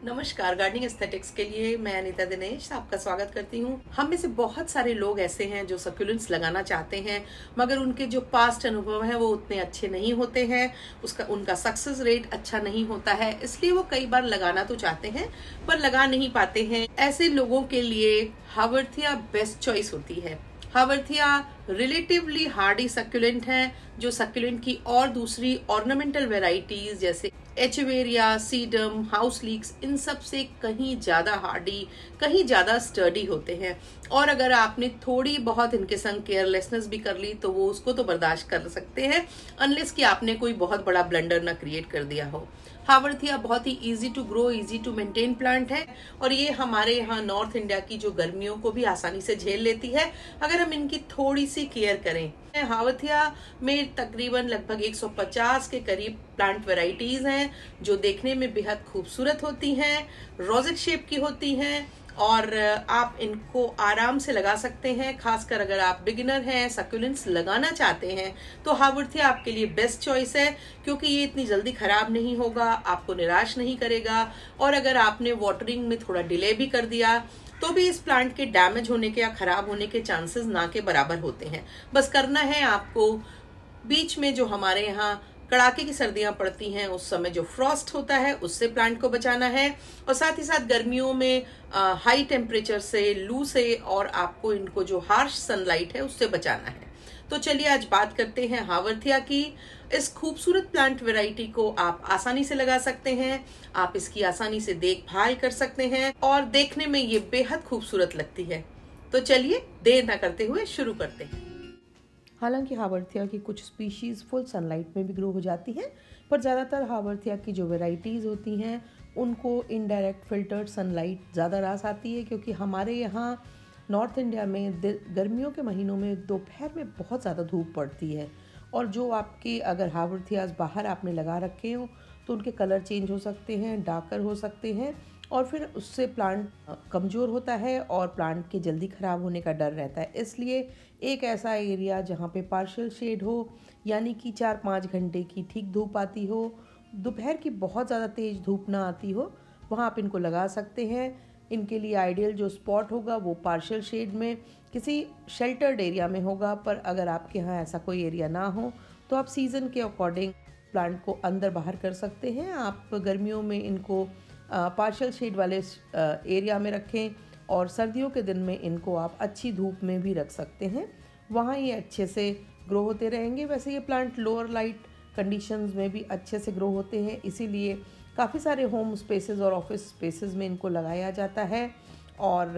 नमस्कार। Gardening aesthetics के लिए मैं अनीता दिनेश आपका स्वागत करती हूँ। हम में से बहुत सारे लोग ऐसे हैं जो सक्यूलेंट्स लगाना चाहते हैं, मगर उनके जो पास्ट अनुभव है वो उतने अच्छे नहीं होते हैं, उनका सक्सेस रेट अच्छा नहीं होता है, इसलिए वो कई बार लगाना तो चाहते हैं पर लगा नहीं पाते हैं। ऐसे लोगों के लिए हावर्थिया बेस्ट चॉइस होती है। हावर्थिया रिलेटिवली हार्डी सक्यूलेंट है जो सक्यूलेंट की और दूसरी ऑर्नामेंटल वेराइटीज जैसे एचेवेरिया, सीडम, हाउस लीक्स इन सब से कहीं ज्यादा हार्डी, कहीं ज्यादा स्टर्डी होते हैं। और अगर आपने थोड़ी बहुत इनके संग केयरलेसनेस भी कर ली तो वो उसको तो बर्दाश्त कर सकते हैं, अनलेस कि आपने कोई बहुत बड़ा ब्लंडर ना क्रिएट कर दिया हो। हावर्थिया बहुत ही easy to grow, easy to maintain plant है और ये हमारे यहाँ नॉर्थ इंडिया की जो गर्मियों को भी आसानी से झेल लेती है अगर हम इनकी थोड़ी सी केयर करें। हावर्थिया में तकरीबन लगभग 150 के करीब प्लांट वैरायटीज हैं जो देखने में बेहद खूबसूरत होती हैं, रोजेट शेप की होती हैं और आप इनको आराम से लगा सकते हैं। खासकर अगर आप बिगिनर हैं, सक्यूलेंट्स लगाना चाहते हैं तो हावर्थिया आपके लिए बेस्ट चॉइस है, क्योंकि ये इतनी जल्दी खराब नहीं होगा, आपको निराश नहीं करेगा और अगर आपने वाटरिंग में थोड़ा डिले भी कर दिया तो भी इस प्लांट के डैमेज होने के या खराब होने के चांसेस ना के बराबर होते हैं। बस करना है आपको, बीच में जो हमारे यहाँ कड़ाके की सर्दियां पड़ती हैं उस समय जो फ्रॉस्ट होता है उससे प्लांट को बचाना है और साथ ही साथ गर्मियों में हाई टेम्परेचर से, लू से और आपको इनको जो हार्श सनलाइट है उससे बचाना है। तो चलिए आज बात करते हैं हावर्थिया की। इस खूबसूरत प्लांट वैरायटी को आप आसानी से लगा सकते हैं, आप इसकी आसानी से देखभाल कर सकते हैं और देखने में ये बेहद खूबसूरत लगती है। तो चलिए देर ना करते हुए शुरू करते हैं। हालांकि हावर्थिया की कुछ स्पीशीज़ फुल सनलाइट में भी ग्रो हो जाती हैं, पर ज़्यादातर हावर्थिया की जो वेराइटीज़ होती हैं उनको इनडायरेक्ट फिल्टर्ड सनलाइट ज़्यादा रास आती है, क्योंकि हमारे यहाँ नॉर्थ इंडिया में गर्मियों के महीनों में दोपहर में बहुत ज़्यादा धूप पड़ती है और जो आपके अगर हावर्थियाज बाहर आपने लगा रखे हो तो उनके कलर चेंज हो सकते हैं, डार्कर हो सकते हैं और फिर उससे प्लांट कमज़ोर होता है और प्लांट के जल्दी ख़राब होने का डर रहता है। इसलिए एक ऐसा एरिया जहाँ पे पार्शियल शेड हो, यानी कि 4-5 घंटे की ठीक धूप आती हो, दोपहर की बहुत ज़्यादा तेज़ धूप ना आती हो, वहाँ आप इनको लगा सकते हैं। इनके लिए आइडियल जो स्पॉट होगा वो पार्शियल शेड में किसी शेल्टर्ड एरिया में होगा, पर अगर आपके यहाँ ऐसा कोई एरिया ना हो तो आप सीज़न के अकॉर्डिंग प्लांट को अंदर बाहर कर सकते हैं। आप गर्मियों में इनको पार्शियल शेड वाले एरिया में रखें और सर्दियों के दिन में इनको आप अच्छी धूप में भी रख सकते हैं, वहाँ ये अच्छे से ग्रो होते रहेंगे। वैसे ये प्लांट लोअर लाइट कंडीशंस में भी अच्छे से ग्रो होते हैं, इसीलिए काफ़ी सारे होम स्पेसेस और ऑफिस स्पेसेस में इनको लगाया जाता है। और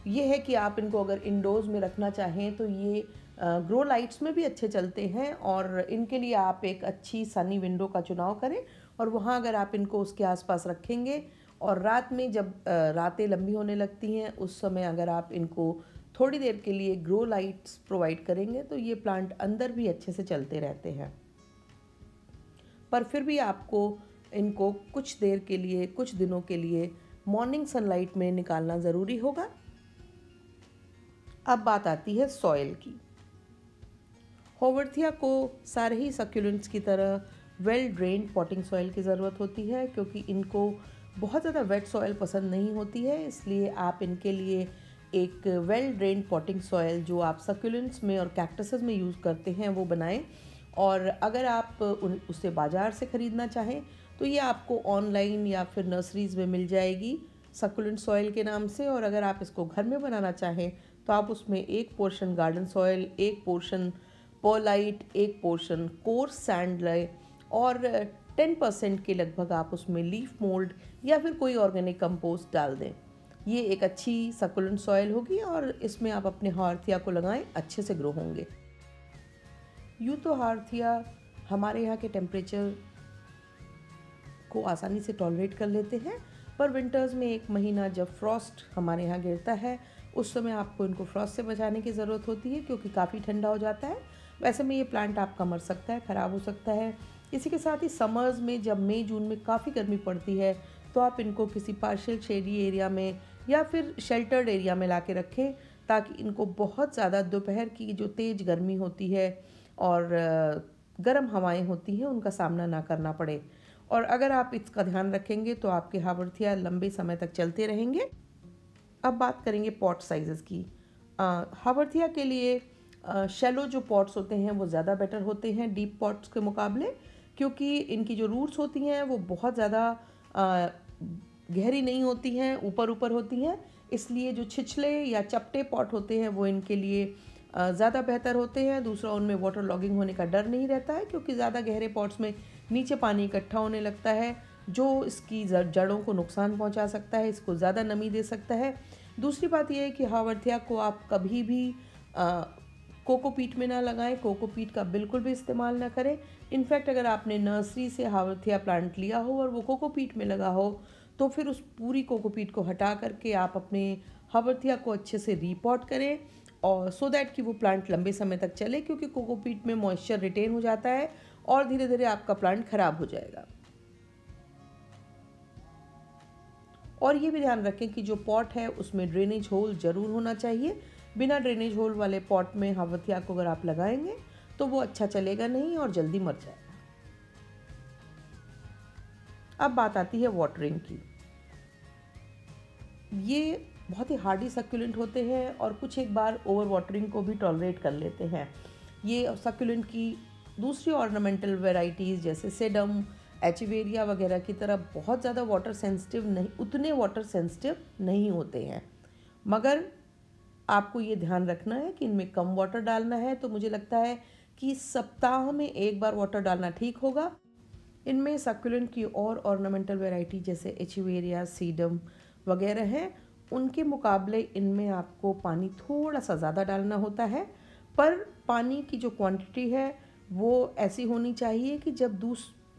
ये है कि आप इनको अगर इंडोर्स में रखना चाहें तो ये ग्रो लाइट्स में भी अच्छे चलते हैं और इनके लिए आप एक अच्छी सनी विंडो का चुनाव करें और वहाँ अगर आप इनको उसके आसपास रखेंगे और रात में जब रातें लंबी होने लगती हैं उस समय अगर आप इनको थोड़ी देर के लिए ग्रो लाइट्स प्रोवाइड करेंगे तो ये प्लांट अंदर भी अच्छे से चलते रहते हैं। पर फिर भी आपको इनको कुछ देर के लिए, कुछ दिनों के लिए मॉर्निंग सनलाइट में निकालना ज़रूरी होगा। अब बात आती है सॉइल की। हावर्थिया को सारे ही सक्यूलेंट्स की तरह वेल ड्रेन्ड पॉटिंग सॉइल की ज़रूरत होती है, क्योंकि इनको बहुत ज़्यादा वेट सॉइल पसंद नहीं होती है। इसलिए आप इनके लिए एक वेल ड्रेन्ड पॉटिंग सॉइल जो आप सक्यूलेंट्स में और कैक्टसेस में यूज़ करते हैं वो बनाएं। और अगर आप उसे बाज़ार से ख़रीदना चाहें तो ये आपको ऑनलाइन या फिर नर्सरीज़ में मिल जाएगी सक्यूलेंट सॉइल के नाम से। और अगर आप इसको घर में बनाना चाहें तो आप उसमें 1 portion garden soil, 1 portion perlite, 1 portion coarse sand लें और 10% के लगभग आप उसमें लीफ मोल्ड या फिर कोई ऑर्गेनिक कंपोस्ट डाल दें। ये एक अच्छी सक्यूलेंट सॉइल होगी और इसमें आप अपने हावर्थिया को लगाएं, अच्छे से ग्रो होंगे। यूँ तो हावर्थिया हमारे यहाँ के टेम्परेचर को आसानी से टॉलरेट कर लेते हैं, पर विंटर्स में 1 महीना जब फ्रॉस्ट हमारे यहाँ गिरता है उस समय आपको इनको फ्रॉस्ट से बचाने की ज़रूरत होती है, क्योंकि काफ़ी ठंडा हो जाता है। वैसे में ये प्लांट आपका मर सकता है, ख़राब हो सकता है। इसी के साथ ही समर्स में जब मई जून में काफ़ी गर्मी पड़ती है तो आप इनको किसी पार्शियल शेडी एरिया में या फिर शेल्टर्ड एरिया में ला के रखें, ताकि इनको बहुत ज़्यादा दोपहर की जो तेज़ गर्मी होती है और गर्म हवाएं होती हैं उनका सामना ना करना पड़े। और अगर आप इसका ध्यान रखेंगे तो आपके हावर्थिया लंबे समय तक चलते रहेंगे। अब बात करेंगे पॉट साइज़ेस की। हावर्थिया के लिए शैलो जो पॉट्स होते हैं वो ज़्यादा बेटर होते हैं डीप पॉट्स के मुकाबले, क्योंकि इनकी जो रूट्स होती हैं वो बहुत ज़्यादा गहरी नहीं होती हैं, ऊपर ऊपर होती हैं। इसलिए जो छिछले या चपटे पॉट होते हैं वो इनके लिए ज़्यादा बेहतर होते हैं। दूसरा, उनमें वाटर लॉगिंग होने का डर नहीं रहता है, क्योंकि ज़्यादा गहरे पॉट्स में नीचे पानी इकट्ठा होने लगता है जो इसकी जड़ों को नुकसान पहुंचा सकता है, इसको ज़्यादा नमी दे सकता है। दूसरी बात यह है कि हावर्थिया को आप कभी भी कोकोपीट में ना लगाएं, कोकोपीट का बिल्कुल भी इस्तेमाल ना करें। इनफैक्ट अगर आपने नर्सरी से हावर्थिया प्लांट लिया हो और वो कोकोपीट में लगा हो तो फिर उस पूरी कोकोपीट को हटा करके आप अपने हावर्थिया को अच्छे से रीपॉट करें, और सो दैट कि वो प्लांट लंबे समय तक चले, क्योंकि कोकोपीट में मॉइस्चर रिटेन हो जाता है और धीरे धीरे आपका प्लांट खराब हो जाएगा। और ये भी ध्यान रखें कि जो पॉट है उसमें ड्रेनेज होल ज़रूर होना चाहिए। बिना ड्रेनेज होल वाले पॉट में हावर्थिया को अगर आप लगाएंगे तो वो अच्छा चलेगा नहीं और जल्दी मर जाएगा। अब बात आती है वाटरिंग की। ये बहुत ही हार्डी सक्यूलेंट होते हैं और कुछ एक बार ओवर वाटरिंग को भी टॉलरेट कर लेते हैं। ये सक्यूलेंट की दूसरी ऑर्नामेंटल वेराइटीज़ जैसे सेडम, एचिवेरिया वगैरह की तरह बहुत ज़्यादा वाटर सेंसिटिव नहीं, उतने वाटर सेंसिटिव नहीं होते हैं। मगर आपको ये ध्यान रखना है कि इनमें कम वाटर डालना है। तो मुझे लगता है कि सप्ताह में एक बार वाटर डालना ठीक होगा। इनमें सक्यूलेंट की और ऑर्नामेंटल वैरायटी जैसे एचिवेरिया, सीडम वगैरह हैं, उनके मुकाबले इनमें आपको पानी थोड़ा सा ज़्यादा डालना होता है। पर पानी की जो क्वांटिटी है वो ऐसी होनी चाहिए कि जब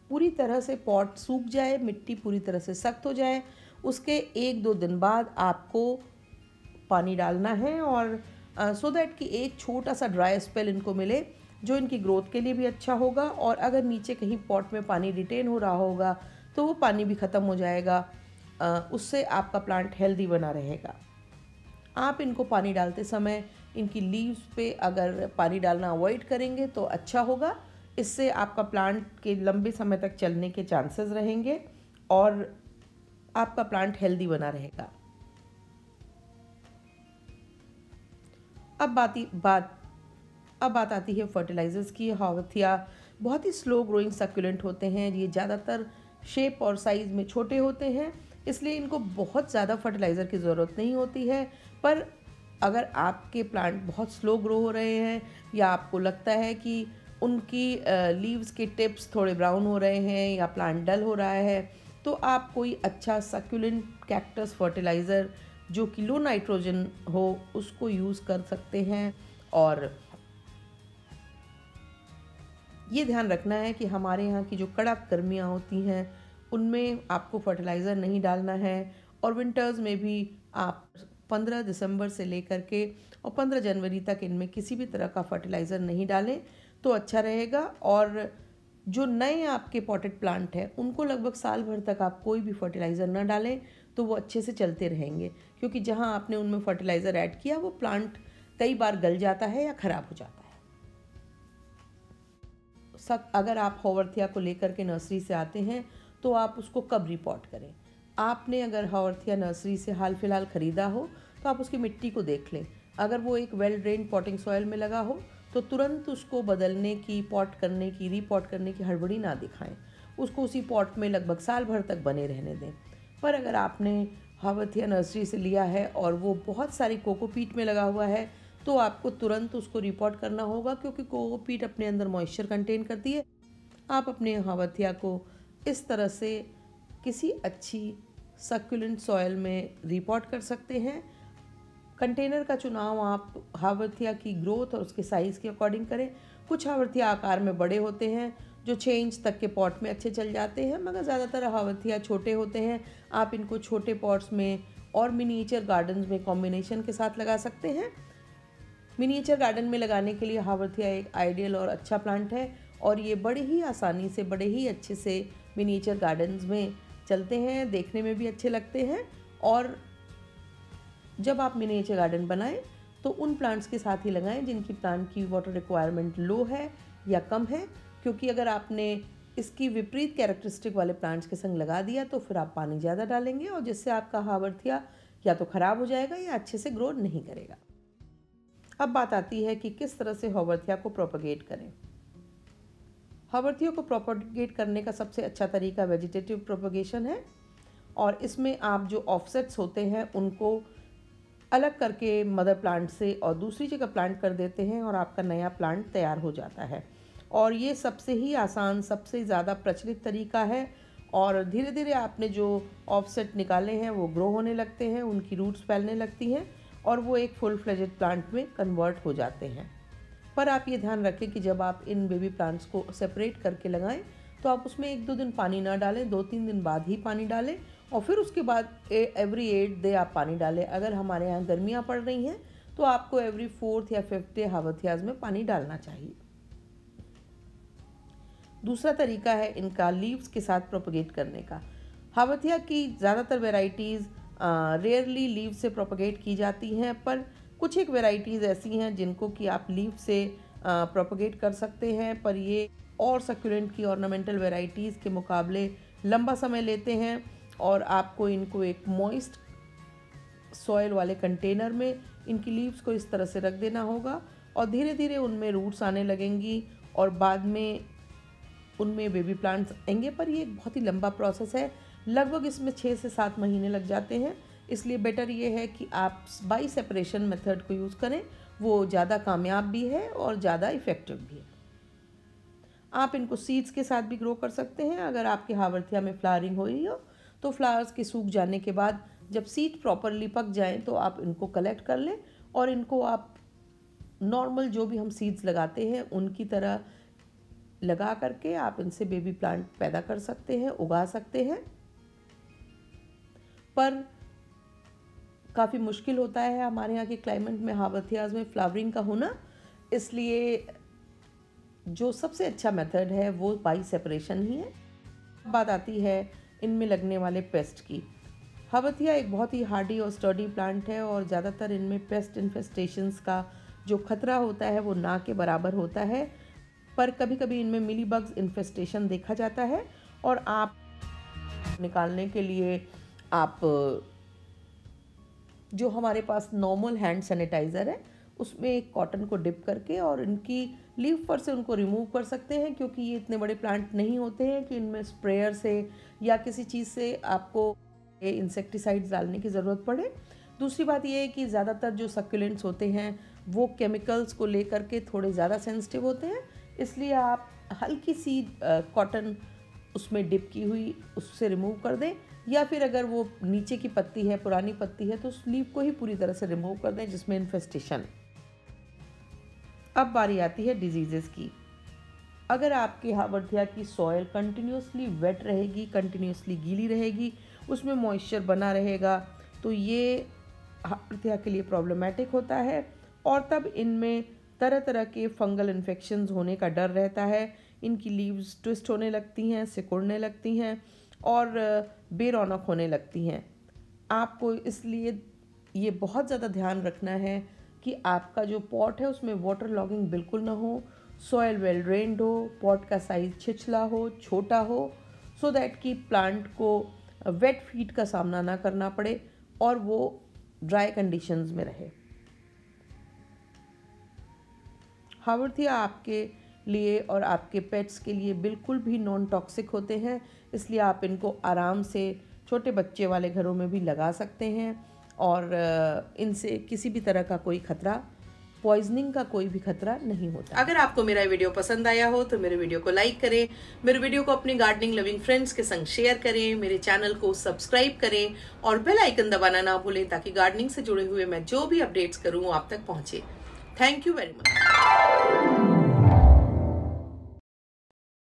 पूरी तरह से पॉट सूख जाए, मिट्टी पूरी तरह से सख्त हो जाए, उसके 1-2 दिन बाद आपको पानी डालना है, और सो दैट कि एक छोटा सा ड्राई स्पेल इनको मिले जो इनकी ग्रोथ के लिए भी अच्छा होगा। और अगर नीचे कहीं पॉट में पानी रिटेन हो रहा होगा तो वो पानी भी ख़त्म हो जाएगा, उससे आपका प्लांट हेल्दी बना रहेगा। आप इनको पानी डालते समय इनकी लीव्स पे अगर पानी डालना अवॉइड करेंगे तो अच्छा होगा। इससे आपका प्लांट के लंबे समय तक चलने के चांसेस रहेंगे और आपका प्लांट हेल्दी बना रहेगा। अब बात आती है फर्टिलाइज़र्स की। हावर्थिया बहुत ही स्लो ग्रोइंग सक्यूलेंट होते हैं। ये ज़्यादातर शेप और साइज़ में छोटे होते हैं, इसलिए इनको बहुत ज़्यादा फर्टिलाइज़र की ज़रूरत नहीं होती है। पर अगर आपके प्लांट बहुत स्लो ग्रो हो रहे हैं या आपको लगता है कि उनकी लीव्स के टिप्स थोड़े ब्राउन हो रहे हैं या प्लांट डल हो रहा है, तो आप कोई अच्छा सक्यूलेंट कैक्टस फर्टिलाइज़र जो कि लो नाइट्रोजन हो उसको यूज़ कर सकते हैं। और ये ध्यान रखना है कि हमारे यहाँ की जो कड़क गर्मियाँ होती हैं उनमें आपको फर्टिलाइज़र नहीं डालना है, और विंटर्स में भी आप 15 दिसंबर से लेकर के और 15 जनवरी तक इनमें किसी भी तरह का फर्टिलाइज़र नहीं डालें तो अच्छा रहेगा। और जो नए आपके पॉटेड प्लांट हैं उनको लगभग साल भर तक आप कोई भी फर्टिलाइज़र ना डालें तो वो अच्छे से चलते रहेंगे, क्योंकि जहाँ आपने उनमें फर्टिलाइज़र ऐड किया वो प्लांट कई बार गल जाता है या ख़राब हो जाता है। अगर आप हावर्थिया को लेकर के नर्सरी से आते हैं तो आप उसको कब रिपॉट करें। आपने अगर हावर्थिया नर्सरी से हाल फिलहाल ख़रीदा हो तो आप उसकी मिट्टी को देख लें। अगर वो एक वेल ड्रेन्ड पॉटिंग सॉइल में लगा हो तो तुरंत उसको बदलने की, पॉट करने की, रीपॉट करने की हड़बड़ी ना दिखाएं। उसको उसी पॉट में लगभग साल भर तक बने रहने दें। पर अगर आपने हावर्थिया नर्सरी से लिया है और वो बहुत सारी कोकोपीट में लगा हुआ है तो आपको तुरंत उसको रिपॉट करना होगा, क्योंकि कोकोपीट अपने अंदर मॉइस्चर कंटेन करती है। आप अपने हावर्थिया को इस तरह से किसी अच्छी सक्यूलेंट सॉइल में रिपॉट कर सकते हैं। कंटेनर का चुनाव आप हावर्थिया की ग्रोथ और उसके साइज़ के अकॉर्डिंग करें। कुछ हावर्थिया आकार में बड़े होते हैं जो 6 इंच तक के पॉट में अच्छे चल जाते हैं, मगर ज़्यादातर हावर्थिया छोटे होते हैं। आप इनको छोटे पॉट्स में और मिनिएचर गार्डन्स में कॉम्बिनेशन के साथ लगा सकते हैं। मिनिएचर गार्डन में लगाने के लिए हावर्थिया एक आइडियल और अच्छा प्लांट है, और ये बड़े ही आसानी से, बड़े ही अच्छे से मिनिएचर गार्डन्स में चलते हैं, देखने में भी अच्छे लगते हैं। और जब आप मिनिएचर गार्डन बनाएं तो उन प्लांट्स के साथ ही लगाएं जिनकी प्लांट की वाटर रिक्वायरमेंट लो है या कम है, क्योंकि अगर आपने इसकी विपरीत कैरेक्टरिस्टिक वाले प्लांट्स के संग लगा दिया तो फिर आप पानी ज़्यादा डालेंगे और जिससे आपका हावर्थिया या तो ख़राब हो जाएगा या अच्छे से ग्रो नहीं करेगा। अब बात आती है कि किस तरह से हावर्थिया को प्रोपगेट करें। हावर्थिया को प्रोपगेट करने का सबसे अच्छा तरीका वेजिटेटिव प्रोपगेशन है और इसमें आप जो ऑफसेट्स होते हैं उनको अलग करके मदर प्लांट से और दूसरी जगह प्लांट कर देते हैं और आपका नया प्लांट तैयार हो जाता है। और ये सबसे ही आसान, सबसे ज़्यादा प्रचलित तरीका है और धीरे धीरे आपने जो ऑफसेट निकाले हैं वो ग्रो होने लगते हैं, उनकी रूट्स फैलने लगती हैं और वो एक फुल फ्लेजेड प्लांट में कन्वर्ट हो जाते हैं। पर आप ये ध्यान रखें कि जब आप इन बेबी प्लांट्स को सेपरेट करके लगाएं तो आप उसमें 1-2 दिन पानी ना डालें, 2-3 दिन बाद ही पानी डालें और फिर उसके बाद एवरी 8 डे आप पानी डालें। अगर हमारे यहाँ गर्मियाँ पड़ रही हैं तो आपको एवरी 4th या 5th डे हावर्थियाज में पानी डालना चाहिए। दूसरा तरीका है इनका लीव्स के साथ प्रोपगेट करने का। हावर्थिया की ज़्यादातर वेराइटीज़ रेयरली लीव से प्रोपगेट की जाती हैं, पर कुछ एक वेराइटीज़ ऐसी हैं जिनको कि आप लीव से प्रोपगेट कर सकते हैं, पर ये और सक्यूलेंट की ऑर्नामेंटल वेराइटीज़ के मुकाबले लंबा समय लेते हैं और आपको इनको एक मॉइस्ट सॉइल वाले कंटेनर में इनकी लीव्स को इस तरह से रख देना होगा और धीरे धीरे उनमें रूट्स आने लगेंगी और बाद में उनमें बेबी प्लांट्स आएंगे। पर ये एक बहुत ही लंबा प्रोसेस है, लगभग इसमें 6 से 7 महीने लग जाते हैं। इसलिए बेटर ये है कि आप बाई सेपरेशन मेथड को यूज़ करें, वो ज़्यादा कामयाब भी है और ज़्यादा इफ़ेक्टिव भी है। आप इनको सीड्स के साथ भी ग्रो कर सकते हैं। अगर आपके हावर्थिया में फ्लावरिंग हो रही हो तो फ्लावर्स के सूख जाने के बाद जब सीड प्रॉपरली पक जाएं तो आप इनको कलेक्ट कर लें और इनको आप नॉर्मल जो भी हम सीड्स लगाते हैं उनकी तरह लगा करके आप इनसे बेबी प्लांट पैदा कर सकते हैं, उगा सकते हैं। पर काफ़ी मुश्किल होता है हमारे यहाँ के क्लाइमेट में हावर्थियाज में फ्लावरिंग का होना, इसलिए जो सबसे अच्छा मेथड है वो बाई सेपरेशन ही है। बात आती है इनमें लगने वाले पेस्ट की। हावर्थिया एक बहुत ही हार्डी और स्टर्डी प्लांट है और ज़्यादातर इनमें पेस्ट इन्फेस्टेशंस का जो खतरा होता है वो ना के बराबर होता है, पर कभी कभी इनमें मिली बग्स इन्फेस्टेशन देखा जाता है और आप निकालने के लिए आप जो हमारे पास नॉर्मल हैंड सैनिटाइज़र है उसमें एक कॉटन को डिप करके और इनकी लीफ पर से उनको रिमूव कर सकते हैं, क्योंकि ये इतने बड़े प्लांट नहीं होते हैं कि इनमें स्प्रेयर से या किसी चीज़ से आपको इंसेक्टिसाइड्स डालने की ज़रूरत पड़े। दूसरी बात ये है कि ज़्यादातर जो सक्यूलेंट्स होते हैं वो केमिकल्स को लेकर के थोड़े ज़्यादा सेंसिटिव होते हैं, इसलिए आप हल्की सी कॉटन उसमें डिप की हुई उससे रिमूव कर दें, या फिर अगर वो नीचे की पत्ती है, पुरानी पत्ती है, तो उस लीफ को ही पूरी तरह से रिमूव कर दें जिसमें इन्फेस्टेशन। अब बारी आती है डिजीज़ेस की। अगर आपकी हावर्थिया की सॉइल कंटिन्यूसली वेट रहेगी, कंटिन्यूसली गीली रहेगी, उसमें मॉइस्चर बना रहेगा, तो ये हावर्थिया के लिए प्रॉब्लमेटिक होता है और तब इनमें तरह तरह के फंगल इन्फेक्शंस होने का डर रहता है। इनकी लीव्स ट्विस्ट होने लगती हैं, सिकुड़ने लगती हैं और बेरौनक होने लगती हैं। आपको इसलिए ये बहुत ज़्यादा ध्यान रखना है कि आपका जो पॉट है उसमें वाटर लॉगिंग बिल्कुल ना हो, सॉयल वेल ड्रेन्ड हो, पॉट का साइज़ छिछला हो, छोटा हो, सो दैट कि प्लांट को वेट फीड का सामना ना करना पड़े और वो ड्राई कंडीशंस में रहे। हावर्थिया आपके लिए और आपके पेट्स के लिए बिल्कुल भी नॉन टॉक्सिक होते हैं, इसलिए आप इनको आराम से छोटे बच्चे वाले घरों में भी लगा सकते हैं और इनसे किसी भी तरह का कोई खतरा, पॉइजनिंग का कोई भी खतरा नहीं होता। अगर आपको मेरा वीडियो पसंद आया हो तो मेरे वीडियो को लाइक करें, मेरे वीडियो को अपने गार्डनिंग लविंग फ्रेंड्स के संग शेयर करें, मेरे चैनल को सब्सक्राइब करें और बेल आइकन दबाना ना भूलें ताकि गार्डनिंग से जुड़े हुए मैं जो भी अपडेट्स करूँ आप तक पहुँचे। Thank you very much.